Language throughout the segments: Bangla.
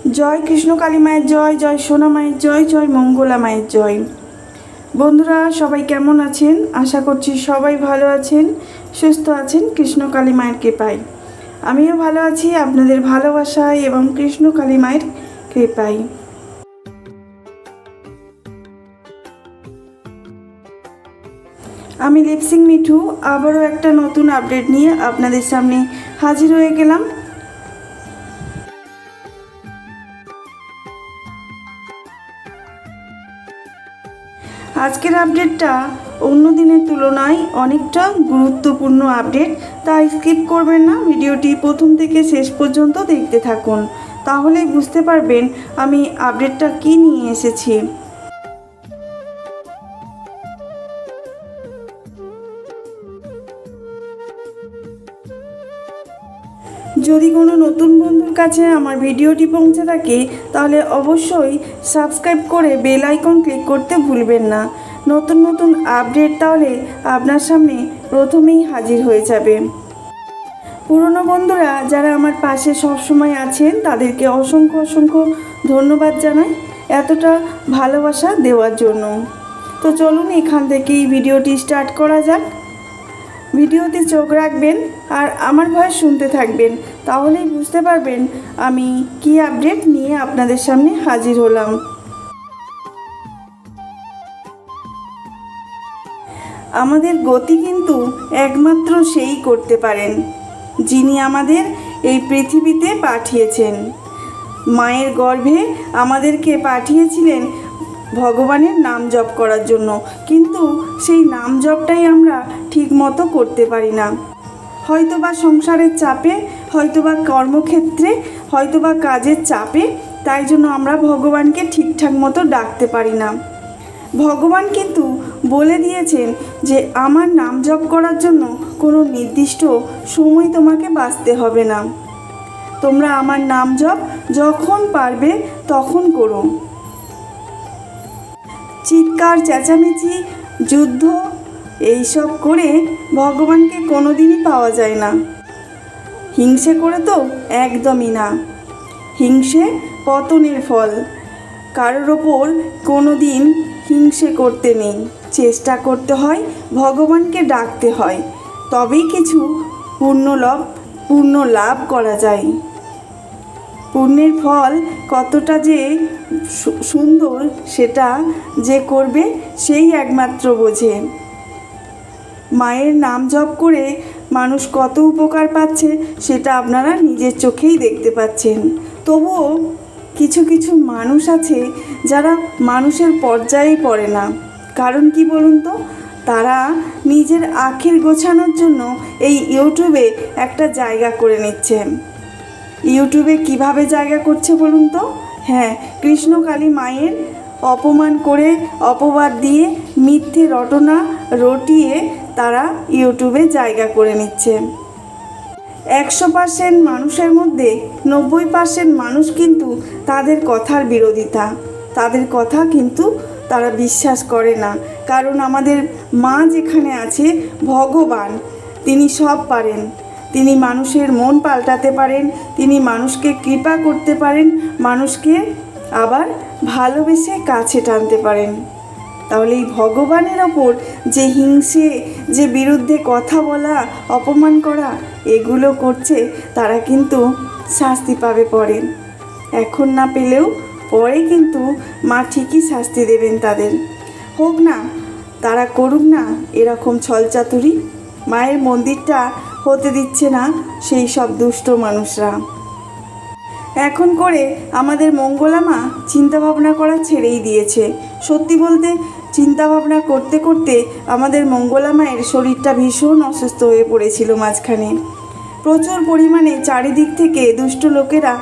জয় কৃষ্ণ কালী মায়ের জয়, জয় সোনা মায়ের জয়, জয় মঙ্গলা মায়ের জয়। বন্ধুরা সবাই কেমন আছেন? আশা করছি সবাই ভালো আছেন, সুস্থ আছেন কৃষ্ণ কালী মায়ের কৃপায়। আমিও ভালো আছি আপনাদের ভালোবাসায় এবং কৃষ্ণ কালী মায়ের কৃপায়। আমি লিপসিং মিঠু আবারও একটা নতুন আপডেট নিয়ে আপনাদের সামনে হাজির হয়ে গেলাম। আজকের আপডেটটা অন্য দিনের তুলনায় অনেকটা গুরুত্বপূর্ণ আপডেট, তাই স্কিপ করবেন না, ভিডিওটি প্রথম থেকে শেষ পর্যন্ত দেখতে থাকুন, তাহলেই বুঝতে পারবেন আমি আপডেটটা কী নিয়ে এসেছি। যদি কোনো নতুন বন্ধুর কাছে আমার ভিডিওটি পৌঁছে থাকে তাহলে অবশ্যই সাবস্ক্রাইব করে বেল আইকন ক্লিক করতে ভুলবেন না। নতুন নতুন আপডেট তাহলে আপনার সামনে প্রথমেই হাজির হয়ে যাবে। পুরনো বন্ধুরা যারা আমার পাশে সবসময় আছেন তাদেরকে অসংখ্য অসংখ্য ধন্যবাদ জানাই এতটা ভালোবাসা দেওয়ার জন্য। তো চলুন এখান থেকেই ভিডিওটি স্টার্ট করা যাক। ভিডিওতে চোখ রাখবেন আর আমার ভয়েস শুনতে থাকবেন, তাহলেই বুঝতে পারবেন আমি কি আপডেট নিয়ে আপনাদের সামনে হাজির হলাম। আমাদের গতি কিন্তু একমাত্র সেই করতে পারেন যিনি আমাদের এই পৃথিবীতে পাঠিয়েছেন। মায়ের গর্ভে আমাদেরকে পাঠিয়েছিলেন ভগবানের নাম জপ করার জন্য, কিন্তু সেই নাম জপটাই আমরা ঠিক মতো করতে পারি না। হয়তোবা সংসারের চাপে, হয়তোবা কর্মক্ষেত্রে, হয়তোবা কাজের চাপে, তাই জন্য আমরা ভগবানকে ঠিকঠাক মতো ডাকতে পারি না। ভগবান কিন্তু বলে দিয়েছেন যে আমার নাম জপ করার জন্য কোনো নির্দিষ্ট সময় তোমাকে বাঁচতে হবে না, তোমরা আমার নাম জপ যখন পারবে তখন করো। চিৎকার চেঁচামেচি যুদ্ধ এইসব করে ভগবানকে কোনোদিনই পাওয়া যায় না। হিংসে করে তো একদমই না। হিংসে পতনের ফল। কারোর ওপর কোনো দিন হিংসে করতে নেই, চেষ্টা করতে হয়, ভগবানকে ডাকতে হয়, তবেই কিছু পূর্ণ লাভ করা যায়। পুণ্যের ফল কতটা যে সুন্দর সেটা যে করবে সেই একমাত্র বোঝে। মায়ের নাম জপ করে মানুষ কত উপকার পাচ্ছে সেটা আপনারা নিজের চোখেই দেখতে পাচ্ছেন। তবুও কিছু কিছু মানুষ আছে যারা মানুষের পর্যায়েই পড়ে না। কারণ কি বলুন তো? তারা নিজের আখের গোছানোর জন্য এই ইউটিউবে একটা জায়গা করে নিচ্ছে। ইউটিউবে কিভাবে জায়গা করছে বলুন তো? হ্যাঁ, কৃষ্ণ কালী মায়ের অপমান করে, অপবাদ দিয়ে, মিথ্যে রটনা রটিয়ে তারা ইউটিউবে জায়গা করে নিচ্ছে। 100% মানুষের মধ্যে 90% মানুষ কিন্তু তাদের কথার বিরোধিতা, তাদের কথা কিন্তু তারা বিশ্বাস করে না। কারণ আমাদের মা যেখানে আছে, ভগবান, তিনি সব পারেন। তিনি মানুষের মন পাল্টাতে পারেন, তিনি মানুষকে কৃপা করতে পারেন, মানুষকে আবার ভালোবেসে কাছে টানতে পারেন। তাহলে এই ভগবানের ওপর যে হিংসে, যে বিরুদ্ধে কথা বলা, অপমান করা, এগুলো করছে, তারা কিন্তু শাস্তি পাবে পরে। এখন না পেলেও পরে কিন্তু মা ঠিকই শাস্তি দেবেন তাদের। হোক না, তারা করুক না এরকম ছলচাতুরি। মায়ের মন্দিরটা হতে দিচ্ছে না সেই সব দুষ্ট মানুষরা। এখন করে আমাদের মঙ্গলা মা চিন্তাভাবনা করা ছেড়েই দিয়েছে। সত্যি বলতে চিন্তাভাবনা করতে করতে আমাদের মঙ্গলা মায়ের শরীরটা ভীষণ অসুস্থ হয়ে পড়েছিল মাঝখানে। প্রচুর পরিমাণে চারিদিক থেকে দুষ্ট লোকেরা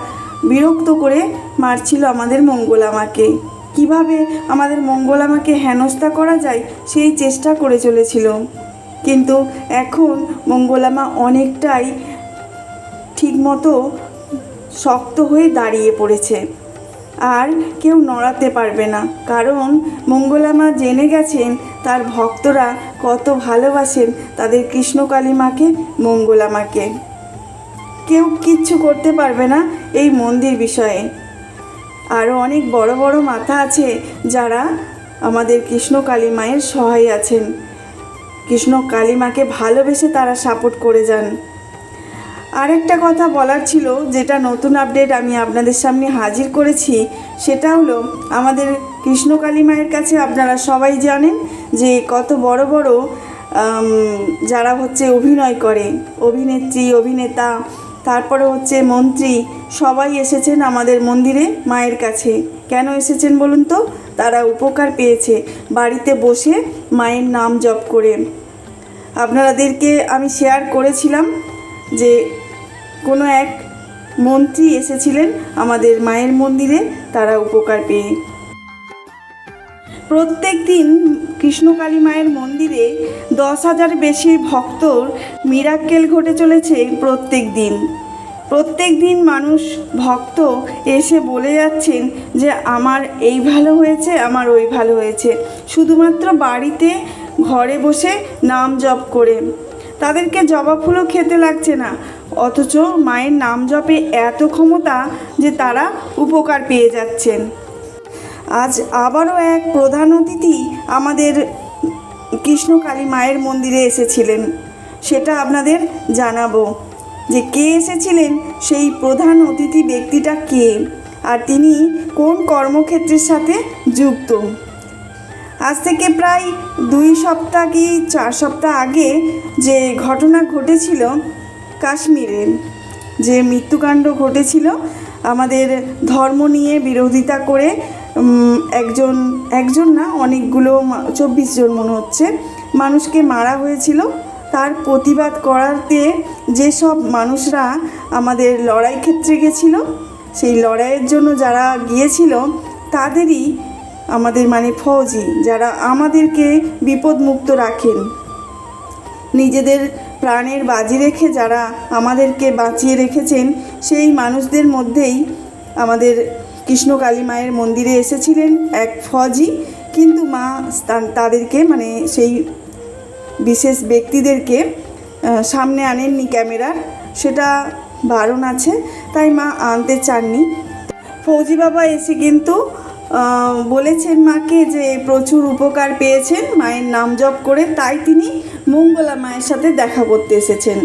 বিরক্ত করে মারছিল আমাদের মঙ্গলা মাকে। কীভাবে আমাদের মঙ্গলা মাকে হেনস্থা করা যায় সেই চেষ্টা করে চলেছিল। কিন্তু এখন মঙ্গলা মা অনেকটাই ঠিকমতো শক্ত হয়ে দাঁড়িয়ে পড়েছে, আর কেউ নড়াতে পারবে না। কারণ মঙ্গলা মা জেনে গেছেন তার ভক্তরা কত ভালোবাসেন তাদের কৃষ্ণকালী মাকে, মঙ্গলা মাকে। কেউ কিচ্ছু করতে পারবে না এই মন্দির বিষয়ে। আরও অনেক বড় বড় মাথা আছে যারা আমাদের কৃষ্ণ কালী মায়ের সহায় আছেন। কৃষ্ণ কালী মাকে ভালোবেসে তারা সাপোর্ট করে যান। আরেকটা কথা বলার ছিল, যেটা নতুন আপডেট আমি আপনাদের সামনে হাজির করেছি, সেটা হলো আমাদের কৃষ্ণ কালী মায়ের কাছে আপনারা সবাই জানেন যে কত বড় বড় যারা হচ্ছে অভিনয় করে, অভিনেত্রী, অভিনেতা, তারপরে হচ্ছে মন্ত্রী, সবাই এসেছেন আমাদের মন্দিরে মায়ের কাছে। কেন এসেছেন বলুন তো? তারা উপকার পেয়েছে বাড়িতে বসে মায়ের নাম জপ করে। আপনাদেরকে আমি শেয়ার করেছিলাম যে কোনো এক মন্ত্রী এসেছিলেন আমাদের মায়ের মন্দিরে, তারা উপকার পেয়ে। প্রত্যেক দিন কৃষ্ণকালী মায়ের মন্দিরে 10,000 বেশি ভক্তর মিরাক্কেল ঘটে চলেছে প্রত্যেক দিন মানুষ ভক্ত এসে বলে যাচ্ছেন যে আমার এই ভালো হয়েছে, আমার ওই ভালো হয়েছে, শুধুমাত্র বাড়িতে ঘরে বসে নাম জপ করে। তাদেরকে জবা ফুলও খেতে লাগছে না, অথচ মায়ের নাম জপে এত ক্ষমতা যে তারা উপকার পেয়ে যাচ্ছেন। আজ আবারও এক প্রধান অতিথি আমাদের কৃষ্ণকালী মায়ের মন্দিরে এসেছিলেন, সেটা আপনাদের জানাবো যে কে এসেছিলেন, সেই প্রধান অতিথি ব্যক্তিটা কে, আর তিনি কোন কর্মক্ষেত্রের সাথে যুক্ত। আজ থেকে প্রায় 2 সপ্তাহ কি 4 সপ্তাহ আগে যে ঘটনা ঘটেছিল কাশ্মীরে, যে মৃত্যুকাণ্ড ঘটেছিল, আমাদের ধর্ম নিয়ে বিরোধিতা করে একজন না অনেকগুলো 24 জন মনে হচ্ছে মানুষকে মারা হয়েছিল। তার প্রতিবাদ করাতে যেসব মানুষরা আমাদের লড়াই ক্ষেত্রে গেছিল, সেই লড়াইয়ের জন্য যারা গিয়েছিল তাদেরই আমাদের মানে ফৌজি, যারা আমাদেরকে বিপদমুক্ত রাখেন, নিজেদের প্রাণের বাজি রেখে যারা আমাদেরকে বাঁচিয়ে রেখেছেন, সেই মানুষদের মধ্যেই আমাদের কৃষ্ণকালী মায়ের মন্দিরে এসেছিলেন এক ফৌজি। কিন্তু মা তাদেরকে মানে সেই বিশেষ ব্যক্তিদেরকে সামনে আনেননি ক্যামেরার, সেটা বারণ আছে, তাই মা আনতে চাননি। ফৌজি বাবা এসে কিন্তু বলেছেন মাকে যে প্রচুর উপকার পেয়েছেন মায়ের নাম জপ করে, তাই তিনি মঙ্গলা মায়ের সাথে দেখা করতে এসেছেন।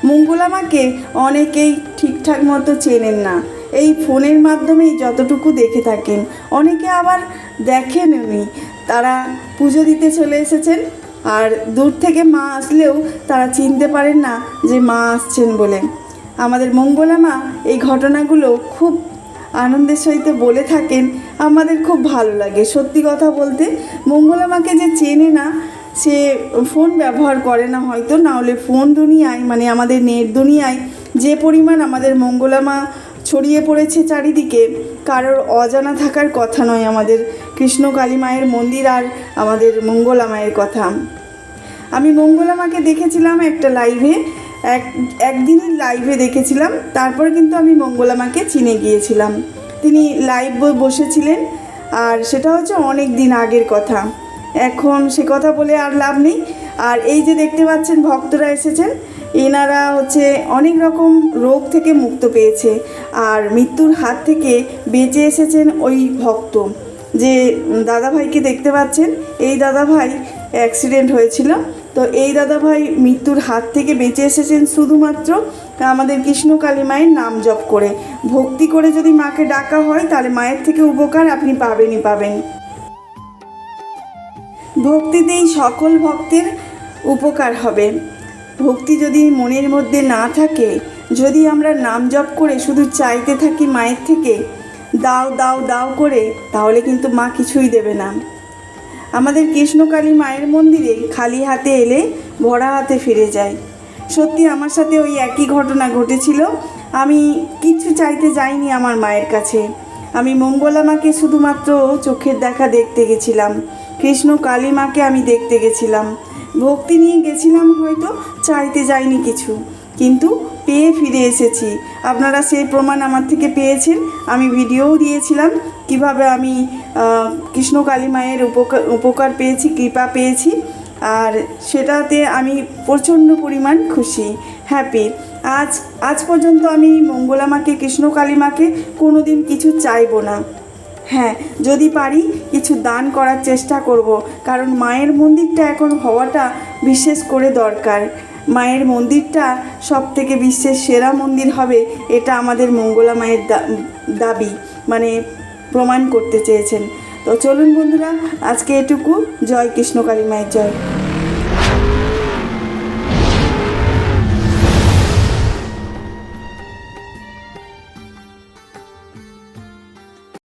মঙ্গলা মাকে অনেকেই ঠিকঠাক মতো চেনেন না, এই ফোনের মাধ্যমেই যতটুকু দেখে থাকেন, অনেকে আবার দেখেননি, তারা পুজো দিতে চলে এসেছেন, আর দূর থেকে মা আসলেও তারা চিনতে পারেন না যে মা আসছেন বলে। আমাদের মঙ্গলা মা এই ঘটনাগুলো খুব আনন্দের সহিত বলে থাকেন, আমাদের খুব ভালো লাগে। সত্যি কথা বলতে, মঙ্গলা মাকে যে চেনে না, সে ফোন ব্যবহার করে না হয়তো, না হলে ফোন দুনিয়ায় মানে আমাদের নেট দুনিয়ায় যে পরিমাণ আমাদের মঙ্গলা মা ছড়িয়ে পড়েছে চারিদিকে, কারোর অজানা থাকার কথা নয় আমাদের কৃষ্ণকালী মায়ের মন্দির আর আমাদের মঙ্গলা মায়ের কথা। আমি মঙ্গলা মাকে দেখেছিলাম একটা লাইভে, একদিনই লাইভে দেখেছিলাম, তারপর কিন্তু আমি মঙ্গলা মাকে চিনে গিয়েছিলাম। তিনি লাইভ বসেছিলেন, আর সেটা হচ্ছে অনেক দিন আগের কথা, এখন সে কথা বলে আর লাভ নেই। আর এই যে দেখতে পাচ্ছেন ভক্তরা এসেছেন, এনারা হচ্ছে অনেক রকম রোগ থেকে মুক্ত পেয়েছে আর মৃত্যুর হাত থেকে বেঁচে এসেছেন। ওই ভক্ত যে দাদাভাইকে দেখতে পাচ্ছেন, এই দাদাভাই অ্যাক্সিডেন্ট হয়েছিল, তো এই দাদাভাই মৃত্যুর হাত থেকে বেঁচে এসেছেন শুধুমাত্র আমাদের কৃষ্ণকালী মায়ের নাম জপ করে। ভক্তি করে যদি মাকে ডাকা হয় তাহলে মায়ের থেকে উপকার আপনি পাবেন। ভক্তিতেই সকল ভক্তের উপকার হবে। ভক্তি যদি মনের মধ্যে না থাকে, যদি আমরা নাম জপ করে শুধু চাইতে থাকি মায়ের থেকে দাও দাও দাও করে, তাহলে কিন্তু মা কিছুই দেবে না। আমাদের কৃষ্ণকালী মায়ের মন্দিরে খালি হাতে এলে ভরা হাতে ফিরে যায়। সত্যি আমার সাথে ওই একই ঘটনা ঘটেছিল। আমি কিছু চাইতে যাইনি আমার মায়ের কাছে, আমি মঙ্গলা মাকে শুধুমাত্র চোখের দেখা দেখতে গেছিলাম, কৃষ্ণকালী মাকে আমি দেখতে গেছিলাম, ভক্তি নিয়ে গেছিলাম, হয়তো চাইতে যাইনি কিছু, কিন্তু পেয়ে ফিরে এসেছি। আপনারা সেই প্রমাণ আমার থেকে পেয়েছেন, আমি ভিডিওও দিয়েছিলাম কিভাবে আমি কৃষ্ণকালী মায়ের উপকার পেয়েছি, কৃপা পেয়েছি, আর সেটাতে আমি প্রচণ্ড পরিমাণ খুশি, হ্যাপি। আজ পর্যন্ত আমি মঙ্গলা মাকে, কৃষ্ণকালী মাকে কোনো দিন কিছু চাইবো না, হ্যাঁ, যদি পারি কিছু দান করার চেষ্টা করব, কারণ মায়ের মন্দিরটা এখন হওয়াটা বিশেষ করে দরকার। মায়ের মন্দিরটা সব থেকে বিশ্বের সেরা মন্দির হবে, এটা আমাদের মঙ্গলা মায়ের দাবি, মানে প্রমাণ করতে চেয়েছেন। তো চলুন বন্ধুরা, আজকে এটুকু। জয় কৃষ্ণ কালী মায়ের জয়।